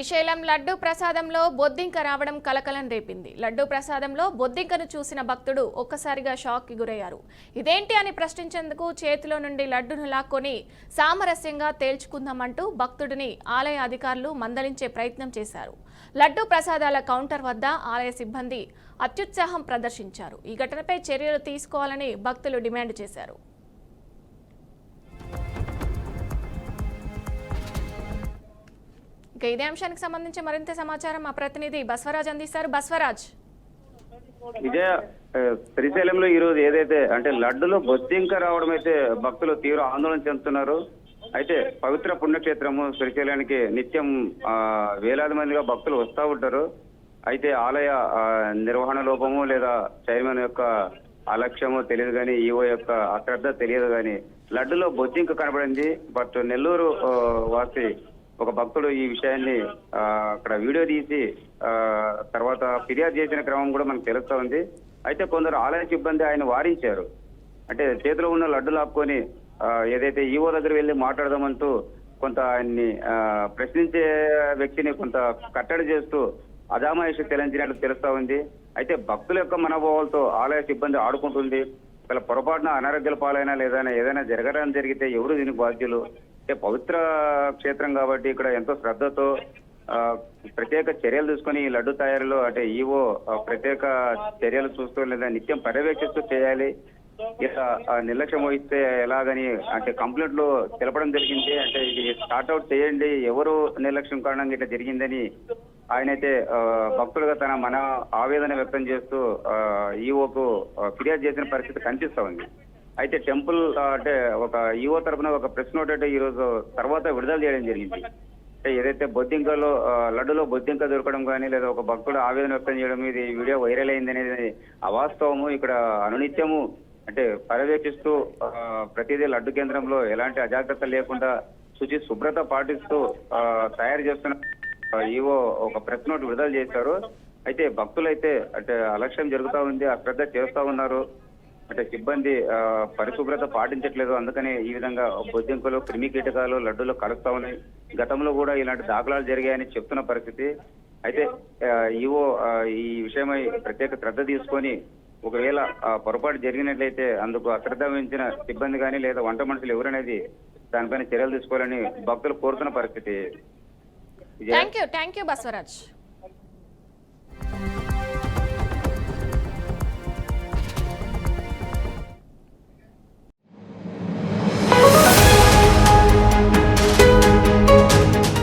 శ్రీశైలం లడ్డు ప్రసాదంలో బొద్దింక రావడం కలకలం రేపింది. లడ్డు ప్రసాదంలో బొద్దింకను చూసిన భక్తుడు ఒక్కసారిగా షాక్కి గురయ్యారు. ఇదేంటి అని ప్రశ్నించేందుకు చేతిలో నుండి లడ్డును లాక్కొని సామరస్యంగా తేల్చుకుందామంటూ భక్తుడిని ఆలయ అధికారులు మందలించే ప్రయత్నం చేశారు. లడ్డు ప్రసాదాల కౌంటర్ వద్ద ఆలయ సిబ్బంది అత్యుత్సాహం ప్రదర్శించారు. ఈ ఘటనపై చర్యలు తీసుకోవాలని భక్తులు డిమాండ్ చేశారు. ఇదే అంశానికి సంబంధించి మరింత సమాచారం మా ప్రతినిధి బస్వరాజ్ అందిస్తారు. బస్వరాజ్, విజయ, శ్రీశైలంలో ఈ రోజు ఏదైతే అంటే లడ్డులో బొద్దింక రావడం అయితే భక్తులు తీవ్ర ఆందోళన చెందుతున్నారు. అయితే పవిత్ర పుణ్యక్షేత్రము శ్రీశైలానికి నిత్యం వేలాది మందిగా భక్తులు వస్తూ ఉంటారు. అయితే ఆలయ నిర్వహణ లోపము లేదా చైర్మన్ యొక్క అలక్ష్యమో తెలియదు కానీ ఈవో యొక్క అశ్రద్ధ తెలియదు కానీ లడ్డులో బొద్దింక కనబడింది. బట్ నెల్లూరు వాసి ఒక భక్తుడు ఈ విషయాన్ని అక్కడ వీడియో తీసి తర్వాత ఫిర్యాదు చేసిన క్రమం కూడా మనకు తెలుస్తా ఉంది. అయితే కొందరు ఆలయ సిబ్బంది ఆయన వారించారు. అంటే చేతిలో ఉన్న లడ్డులు ఆపుకొని ఏదైతే ఈవో దగ్గర వెళ్ళి మాట్లాడదామంటూ కొంత ఆయన్ని ప్రశ్నించే వ్యక్తిని కొంత కట్టడి చేస్తూ అజామాయిషి చెల్లించినట్లు తెలుస్తా ఉంది. అయితే భక్తుల యొక్క మనోభావాలతో ఆలయ సిబ్బంది ఆడుకుంటుంది. ఇలా పొరపాటున అనారోగ్యాల పాలైనా లేదా ఏదైనా జరగడం జరిగితే ఎవరు దీనికి బాధ్యులు? అంటే పవిత్ర క్షేత్రం కాబట్టి ఇక్కడ ఎంతో శ్రద్ధతో ప్రత్యేక చర్యలు తీసుకొని ఈ లడ్డు తయారీలో అంటే ఈవో ప్రత్యేక చర్యలు చూస్తూ లేదా నిత్యం పర్యవేక్షిస్తూ చేయాలి. ఇలా నిర్లక్ష్యం వహిస్తే ఎలాగని అంటే కంప్లైంట్లు తెలపడం జరిగింది. అంటే ఇది స్టార్ట్అవుట్ చేయండి, ఎవరు నిర్లక్ష్యం కారణంగా ఇట్లా జరిగిందని ఆయనైతే భక్తులుగా తన మన ఆవేదన వ్యక్తం చేస్తూ ఈవోకు ఫిర్యాదు చేసిన పరిస్థితి కనిపిస్తా ఉంది. అయితే టెంపుల్ అంటే ఒక ఈవో తరఫున ఒక ప్రెస్ నోట్ అంటే ఈ రోజు తర్వాత విడుదల చేయడం జరిగింది. అంటే ఏదైతే బొద్దింకలో లడ్డులో బొద్దింక దొరకడం కానీ లేదా ఒక భక్తుడు ఆవేదన వ్యక్తం చేయడం ఇది వీడియో వైరల్ అయింది అనేది అవాస్తవము. ఇక్కడ అనునిత్యము అంటే పర్యవేక్షిస్తూ ప్రతిదీ లడ్డు కేంద్రంలో ఎలాంటి అజాగ్రత్త లేకుండా శుచి శుభ్రత పాటిస్తూ తయారు చేస్తున్న ఈవో ఒక ప్రెస్ నోట్ విడుదల చేశారు. అయితే భక్తులైతే అంటే అలక్ష్యం జరుగుతూ ఉంది, అశ్రద్ధ చేస్తూ ఉన్నారు. అంటే సిబ్బంది పరిశుభ్రత పాటించట్లేదు. అందుకని ఈ విధంగా బొద్దింకలు క్రిమి కీటకాలు లడ్డూలో కలుస్తా ఉన్నాయి. గతంలో కూడా ఇలాంటి దాఖలాలు జరిగాయని చెప్తున్న పరిస్థితి. అయితే ఈవో ఈ విషయమై ప్రత్యేక శ్రద్ధ తీసుకొని ఒకవేళ పొరపాటు జరిగినట్లయితే అందుకు అశ్రద్ధ వహించిన సిబ్బంది కానీ లేదా వంట మనుషులు ఎవరనేది దానిపైన చర్యలు తీసుకోవాలని భక్తులు కోరుతున్న పరిస్థితి. Thank you Baswaraj.